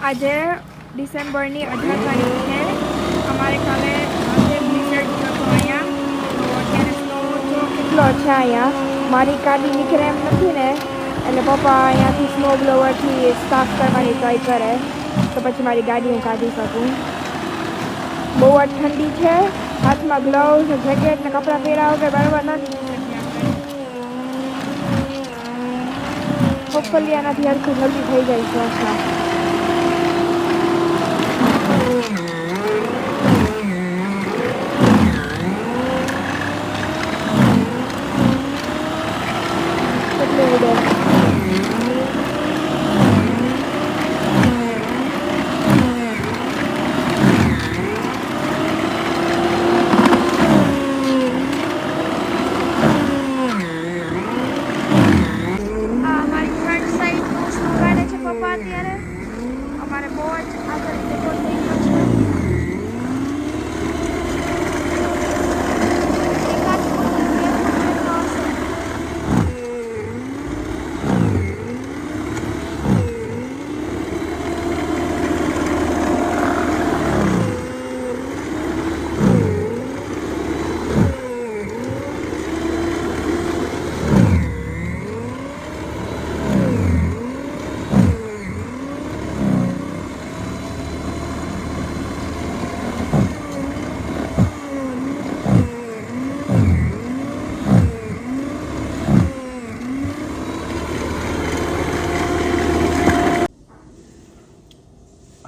આજે ડિસેમ્બરની 18 તારીખ છે. અમારે કાલે આજે બ્લિઝર્ડ હતો અહીંયા, તો અત્યારે સ્નો જો કેટલો છે અહીંયા. મારી ગાડી નીકળે એમ નથી ને, એટલે પપ્પા અહીંયાથી સ્નો બ્લોવરથી સાફ કરવાની ટ્રાય કરે, તો પછી મારી ગાડી હું કાઢી શકું. બહુ જ ઠંડી છે. હાથમાં ગ્લવ્સ, જેકેટ ને કપડાં પહેર્યા વગર બરાબર નથી. હોપફુલી આનાથી હરખું જલ્દી થઈ જાય છે. અચ્છા, કેટલું ઉડે. અમારે બહુ જ આગળ ટેકો થઈ ગયો છે.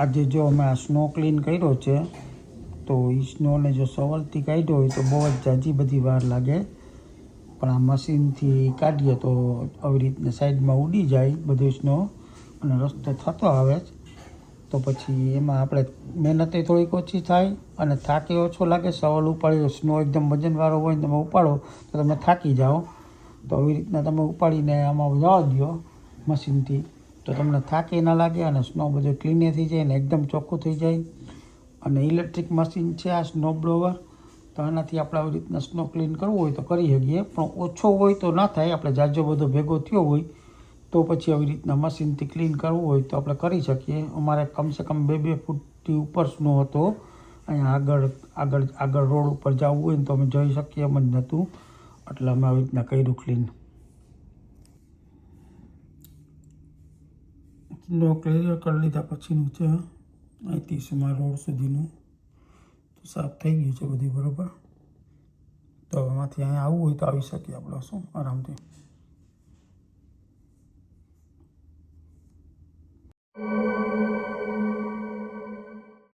આજે જો અમે આ સ્નો ક્લીન કર્યો છે, તો એ સ્નોને જો સવલથી કાઢ્યો હોય તો બહુ જ ઝાઝી બધી વાર લાગે, પણ આ મશીનથી કાઢીએ તો આવી રીતના સાઈડમાં ઉડી જાય બધું સ્નો અને રસ્તો થતો આવે. તો પછી એમાં આપણે મહેનતે થોડીક ઓછી થાય અને થાકે ઓછો લાગે. સવલ ઉપાડ્યો સ્નો એકદમ વજનવાળો હોય ને તમે ઉપાડો તો તમે થાકી જાઓ. તો આવી રીતના તમે ઉપાડીને આમાં જવા દો મશીનથી, તો તમને થાકે ના લાગે અને સ્નો બધો ક્લીને થઈ જાય ને એકદમ ચોખ્ખું થઈ જાય. અને ઇલેક્ટ્રિક મશીન છે આ સ્નો બ્લોવર, તો આનાથી આપણે આવી રીતના સ્નો ક્લીન કરવું હોય તો કરી શકીએ, પણ ઓછો હોય તો ના થાય. આપણે જાજો બધો ભેગો થયો હોય તો પછી આવી રીતના મશીનથી ક્લીન કરવું હોય તો આપણે કરી શકીએ. અમારે કમસે કમ 2 ફૂટથી ઉપર સ્નો હતો. અહીંયા આગળ રોડ ઉપર જવું હોય ને તો અમે જઈ શકીએ એમ જ નહોતું, એટલે અમે આવી રીતના કર્યું ક્લીન. સ્નો ક્લિયર કરી લીધા પછીનું છે અહીંથી સુમાર રોડ સુધીનું, તો સાફ થઈ ગયું છે બધું બરાબર. તો એમાંથી અહીંયા આવવું હોય તો આવી શકીએ આપણે શું આરામથી.